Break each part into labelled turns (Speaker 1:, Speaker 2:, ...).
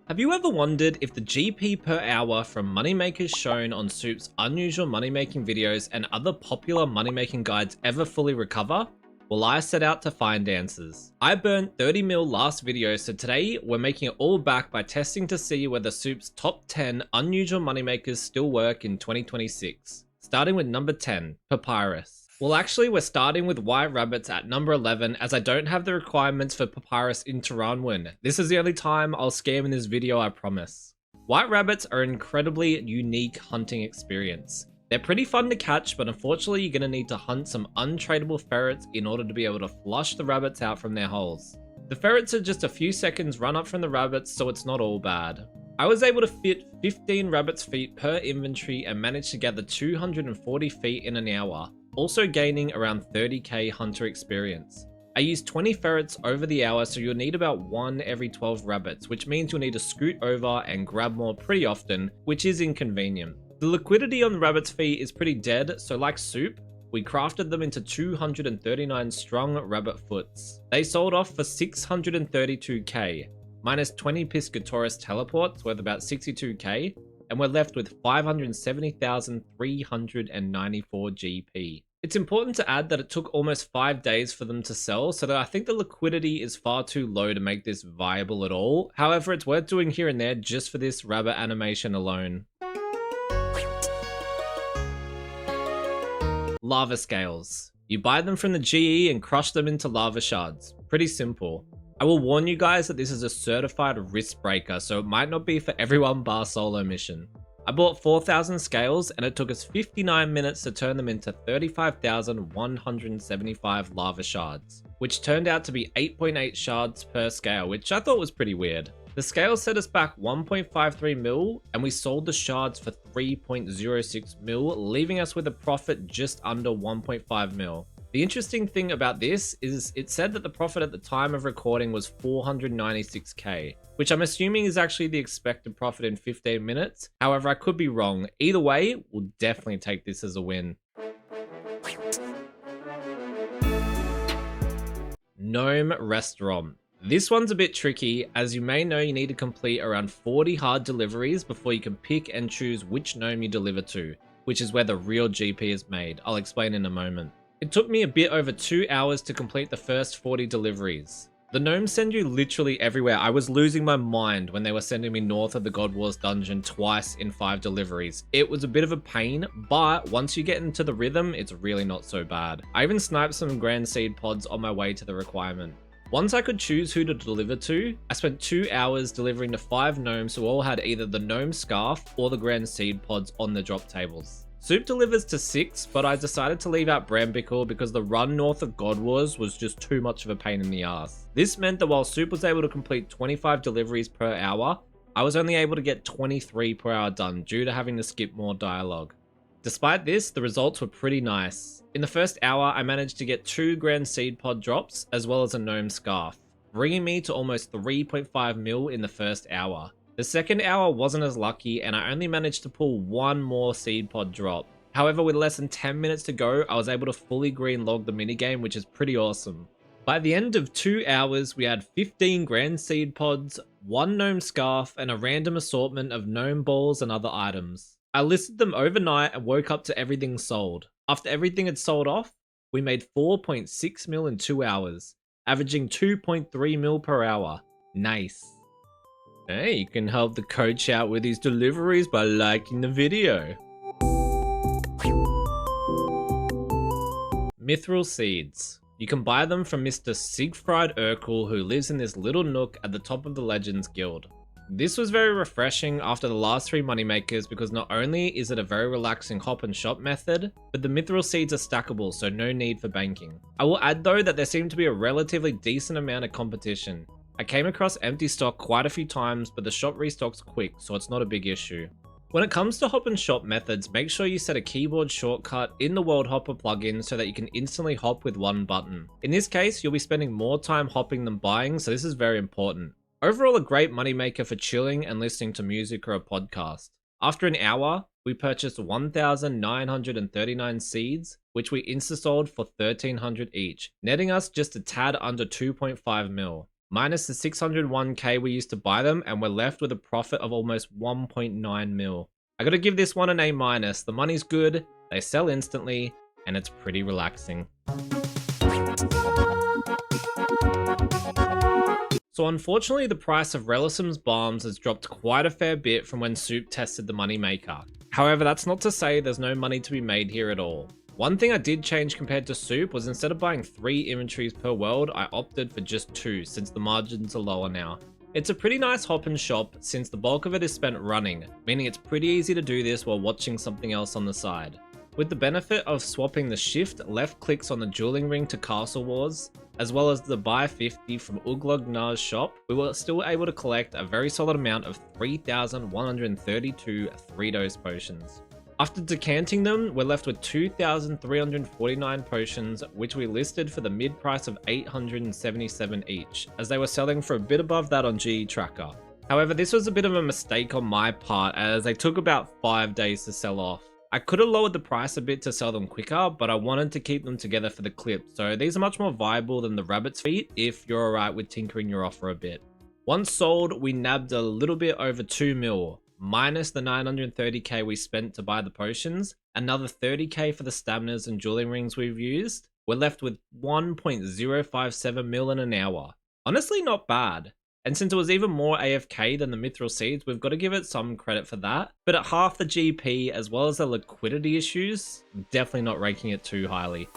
Speaker 1: Have you ever wondered if the GP per hour from Moneymakers shown on Soup's unusual money-making videos and other popular money-making guides ever fully recover? Well, I set out to find answers. I burned 30 mil last video, so today we're making it all back by testing to see whether Soup's top 10 unusual moneymakers still work in 2026. Starting with number 10, Papyrus. Well, actually, we're starting with White Rabbits at number 11 as I don't have the requirements for Papyrus in Taranwin. This is the only time I'll scam in this video, I promise. White Rabbits are an incredibly unique hunting experience. They're pretty fun to catch, but unfortunately you're going to need to hunt some untradeable ferrets in order to be able to flush the rabbits out from their holes. The ferrets are just a few seconds run up from the rabbits, so it's not all bad. I was able to fit 15 rabbits feet per inventory and managed to gather 240 feet in an hour, also gaining around 30k hunter experience. I used 20 ferrets over the hour, so you'll need about 1 every 12 rabbits, which means you'll need to scoot over and grab more pretty often, which is inconvenient. The liquidity on the rabbit's feet is pretty dead, so like Soup, we crafted them into 239 strong rabbit foots. They sold off for 632k, minus 20 Piscatoris teleports worth about 62k, and we're left with 570,394 GP. It's important to add that it took almost 5 days for them to sell, so that I think the liquidity is far too low to make this viable at all. However, it's worth doing here and there just for this rabbit animation alone. Lava scales. You buy them from the GE and crush them into lava shards. Pretty simple. I will warn you guys that this is a certified risk breaker, so it might not be for everyone bar solo mission. I bought 4,000 scales and it took us 59 minutes to turn them into 35,175 lava shards, which turned out to be 8.8 shards per scale, which I thought was pretty weird. The scale set us back 1.53 mil and we sold the shards for 3.06 mil, leaving us with a profit just under 1.5 mil. The interesting thing about this is it said that the profit at the time of recording was 496k, which I'm assuming is actually the expected profit in 15 minutes. However, I could be wrong. Either way, we'll definitely take this as a win. Gnome Restaurant. This one's a bit tricky. As you may know, you need to complete around 40 hard deliveries before you can pick and choose which gnome you deliver to, which is where the real GP is made. I'll explain in a moment. It took me a bit over 2 hours to complete the first 40 deliveries. The gnomes send you literally everywhere. I was losing my mind when they were sending me north of the God Wars dungeon twice in 5 deliveries. It was a bit of a pain, but once you get into the rhythm, it's really not so bad. I even sniped some Grand Seed pods on my way to the requirement. Once I could choose who to deliver to, I spent 2 hours delivering to 5 gnomes who all had either the gnome scarf or the Grand Seed pods on the drop tables. Soup delivers to 6, but I decided to leave out Brambicle because the run north of God Wars was just too much of a pain in the ass. This meant that while Soup was able to complete 25 deliveries per hour, I was only able to get 23 per hour done due to having to skip more dialogue. Despite this, the results were pretty nice. In the first hour, I managed to get 2 Grand Seed pod drops as well as a gnome scarf, bringing me to almost 3.5 mil in the first hour. The second hour wasn't as lucky and I only managed to pull 1 more seed pod drop. However, with less than 10 minutes to go, I was able to fully green log the minigame, which is pretty awesome. By the end of 2 hours, we had 15 Grand Seed pods, 1 gnome scarf, and a random assortment of gnome balls and other items. I listed them overnight and woke up to everything sold. After everything had sold off, we made 4.6 mil in 2 hours, averaging 2.3 mil per hour. Nice. Hey, you can help the coach out with his deliveries by liking the video. Mithril Seeds. You can buy them from Mr. Siegfried Urkel, who lives in this little nook at the top of the Legends Guild. This was very refreshing after the last 3 moneymakers because not only is it a very relaxing hop and shop method, but the Mithril Seeds are stackable, so no need for banking. I will add though that there seemed to be a relatively decent amount of competition. I came across empty stock quite a few times, but the shop restocks quick, so it's not a big issue. When it comes to hop and shop methods, make sure you set a keyboard shortcut in the World Hopper plugin so that you can instantly hop with 1 button. In this case, you'll be spending more time hopping than buying, so this is very important. Overall, a great moneymaker for chilling and listening to music or a podcast. After an hour, we purchased 1,939 seeds, which we insta-sold for 1,300 each, netting us just a tad under 2.5 mil. minus the 601k we used to buy them, and we're left with a profit of almost 1.9 mil. I gotta give this one an A minus. The money's good, they sell instantly, and it's pretty relaxing. So unfortunately, the price of Relicym's Balms has dropped quite a fair bit from when Soup tested the Moneymaker. However, that's not to say there's no money to be made here at all. One thing I did change compared to Soup was instead of buying 3 inventories per world, I opted for just 2 since the margins are lower now. It's a pretty nice hop and shop since the bulk of it is spent running, meaning it's pretty easy to do this while watching something else on the side. With the benefit of swapping the shift left clicks on the dueling ring to Castle Wars, as well as the buy 50 from Gnar's shop, we were still able to collect a very solid amount of 3,132 3-dose potions. After decanting them, we're left with 2,349 potions, which we listed for the mid price of 877 each, as they were selling for a bit above that on GE Tracker. However, this was a bit of a mistake on my part, as they took about 5 days to sell off. I could have lowered the price a bit to sell them quicker, but I wanted to keep them together for the clip, so these are much more viable than the rabbit's feet if you're alright with tinkering your offer a bit. Once sold, we nabbed a little bit over 2 mil, minus the 930k we spent to buy the potions, another 30k for the staminas and dueling rings we've used. We're left with 1.057 mil in an hour. Honestly, not bad. And since it was even more AFK than the Mithril Seeds, we've got to give it some credit for that. But at half the GP, as well as the liquidity issues, I'm definitely not ranking it too highly.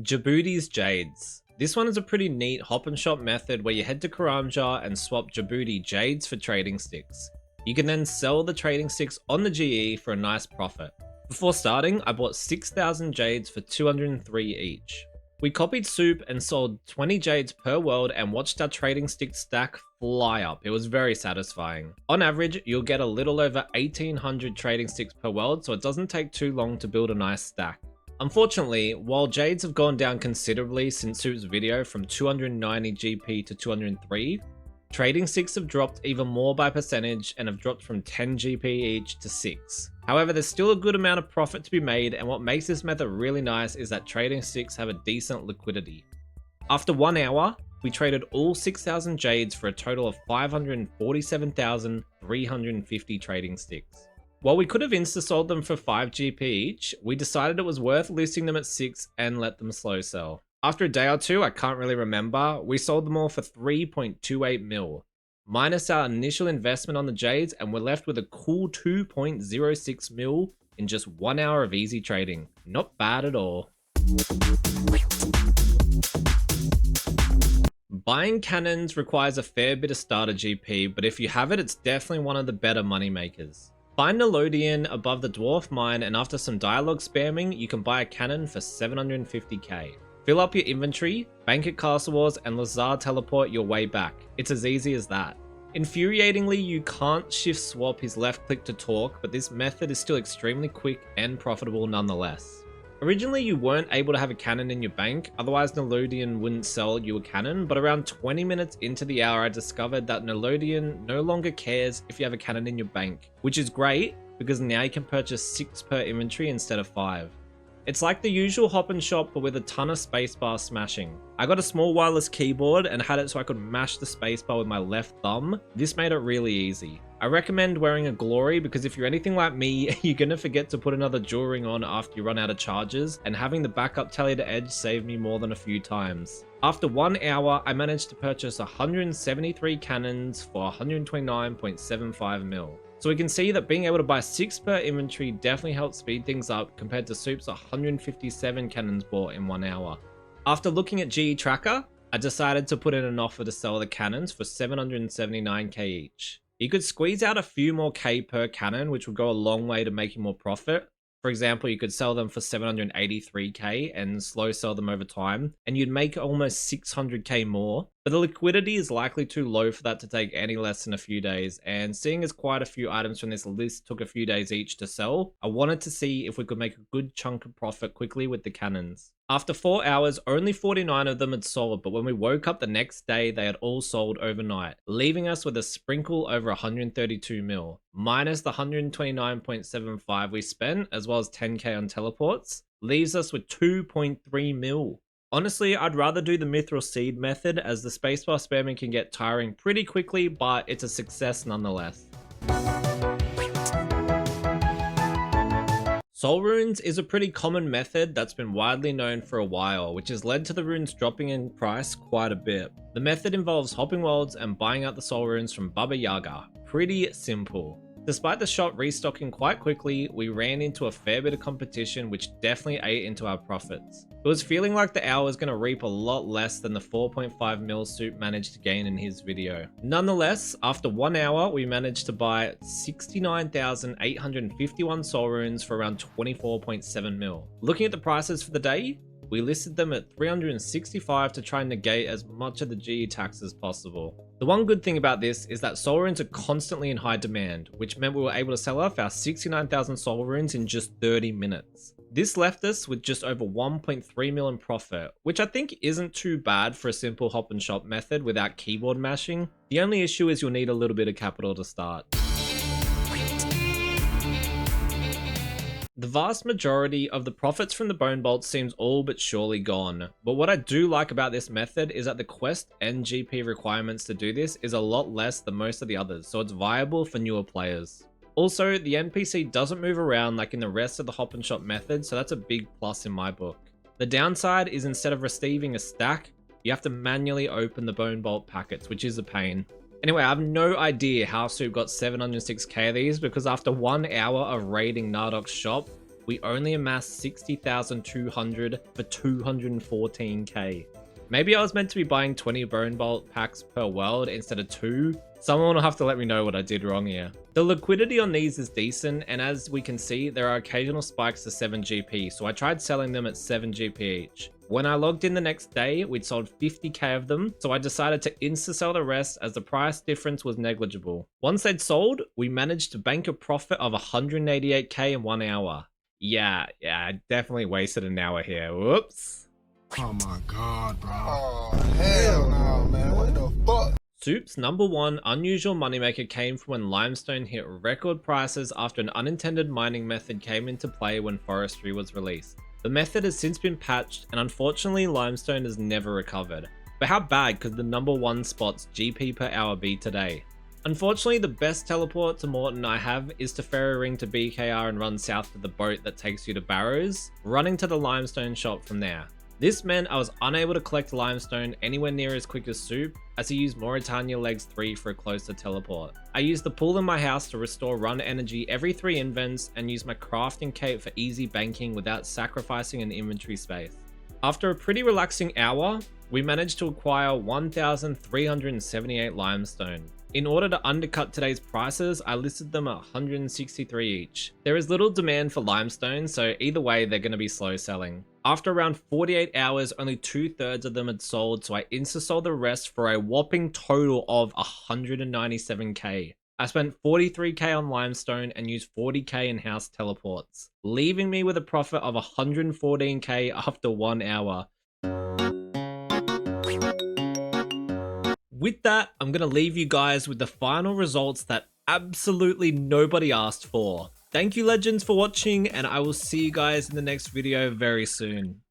Speaker 1: Gabooty's Jades. This one is a pretty neat hop and shop method where you head to Coachrammrs and swap Gabooty Jades for trading sticks. You can then sell the trading sticks on the GE for a nice profit. Before starting, I bought 6,000 Jades for 203 each. We copied Soup and sold 20 Jades per world and watched our trading stick stack fly up. It was very satisfying. On average, you'll get a little over 1,800 trading sticks per world, so it doesn't take too long to build a nice stack. Unfortunately, while Jades have gone down considerably since Soup's video from 290 GP to 203, trading sticks have dropped even more by percentage and have dropped from 10 GP each to 6. However, there's still a good amount of profit to be made, and what makes this method really nice is that trading sticks have a decent liquidity. After 1 hour, we traded all 6,000 Jades for a total of 547,350 trading sticks. While we could have insta-sold them for 5 GP each, we decided it was worth listing them at 6 and let them slow sell. After a day or two, I can't really remember, we sold them all for 3.28 mil. Minus our initial investment on the Jades, and we're left with a cool 2.06 mil in just 1 hour of easy trading. Not bad at all. Buying cannons requires a fair bit of starter GP, but if you have it, it's definitely one of the better money makers. Find Gnome above the Dwarf Mine, and after some dialogue spamming, you can buy a cannon for 750k. Fill up your inventory, bank at Castle Wars, and Lazar teleport your way back. It's as easy as that. Infuriatingly, you can't shift swap his left click to talk, but this method is still extremely quick and profitable nonetheless. Originally, you weren't able to have a cannon in your bank, otherwise Gnome wouldn't sell you a cannon, but around 20 minutes into the hour, I discovered that Gnome no longer cares if you have a cannon in your bank, which is great because now you can purchase 6 per inventory instead of 5. It's like the usual hop and shop, but with a ton of spacebar smashing. I got a small wireless keyboard and had it so I could mash the spacebar with my left thumb. This made it really easy. I recommend wearing a glory because if you're anything like me, you're gonna forget to put another jewel ring on after you run out of charges, and having the backup tally to edge saved me more than a few times. After 1 hour, I managed to purchase 173 cannons for 129.75 mil. So we can see that being able to buy 6 per inventory definitely helps speed things up compared to Soup's 157 cannons bought in 1 hour. After looking at GE Tracker, I decided to put in an offer to sell the cannons for 779k each. You could squeeze out a few more K per cannon, which would go a long way to making more profit. For example, you could sell them for 783k and slow sell them over time, and you'd make almost 600k more. But the liquidity is likely too low for that to take any less than a few days, and seeing as quite a few items from this list took a few days each to sell, I wanted to see if we could make a good chunk of profit quickly with the cannons. After 4 hours, only 49 of them had sold, but when we woke up the next day, they had all sold overnight, leaving us with a sprinkle over 132 mil, minus the 129.75 we spent, as well as 10k on teleports, leaves us with 2.3 mil. Honestly, I'd rather do the Mithril Seed method as the spacebar spamming can get tiring pretty quickly, but it's a success nonetheless. Soul runes is a pretty common method that's been widely known for a while, which has led to the runes dropping in price quite a bit. The method involves hopping worlds and buying out the soul runes from Baba Yaga. Pretty simple. Despite the shop restocking quite quickly, we ran into a fair bit of competition which definitely ate into our profits. It was feeling like the hour was going to reap a lot less than the 4.5 mil Soup managed to gain in his video. Nonetheless, after 1 hour, we managed to buy 69,851 soul runes for around 24.7 mil. Looking at the prices for the day, we listed them at 365 to try and negate as much of the GE tax as possible. The one good thing about this is that soul runes are constantly in high demand, which meant we were able to sell off our 69,000 soul runes in just 30 minutes. This left us with just over 1.3 mil in profit, which I think isn't too bad for a simple hop and shop method without keyboard mashing. The only issue is you'll need a little bit of capital to start. The vast majority of the profits from the bone bolts seems all but surely gone, but what I do like about this method is that the quest and GP requirements to do this is a lot less than most of the others, so it's viable for newer players. Also, the NPC doesn't move around like in the rest of the hop and shop method, so that's a big plus in my book. The downside is instead of receiving a stack, you have to manually open the bone bolt packets, which is a pain. Anyway, I have no idea how Soup got 706k of these because after 1 hour of raiding Nardok's shop, we only amassed 60,200 for 214k. Maybe I was meant to be buying 20 bone bolt packs per world instead of 2. Someone will have to let me know what I did wrong here. The liquidity on these is decent, and as we can see, there are occasional spikes to 7 GP, so I tried selling them at 7 GP each. When I logged in the next day, we'd sold 50k of them, so I decided to insta-sell the rest as the price difference was negligible. Once they'd sold, we managed to bank a profit of 188k in 1 hour. Yeah, I definitely wasted an hour here. Whoops.
Speaker 2: Oh my god, bro. Oh, hell no, man. What the fuck?
Speaker 1: Soup's #1 unusual moneymaker came from when Limestone hit record prices after an unintended mining method came into play when forestry was released. The method has since been patched, and unfortunately Limestone has never recovered. But how bad could the #1 spot's GP per hour be today? Unfortunately, the best teleport to Morton I have is to ferry ring to BKR and run south to the boat that takes you to Barrows, running to the Limestone shop from there. This meant I was unable to collect Limestone anywhere near as quick as Soup, as he used Mauritania Legs 3 for a closer teleport. I used the pool in my house to restore run energy every 3 invents and use my crafting cape for easy banking without sacrificing an inventory space. After a pretty relaxing hour, we managed to acquire 1,378 Limestone. In order to undercut today's prices, I listed them at 163 each. There is little demand for Limestone, so either way they're going to be slow selling. After around 48 hours, only 2/3 of them had sold, so I insta-sold the rest for a whopping total of 197k. I spent 43k on Limestone and used 40k in house teleports, leaving me with a profit of 114k after 1 hour. With that, I'm going to leave you guys with the final results that absolutely nobody asked for. Thank you legends for watching, and I will see you guys in the next video very soon.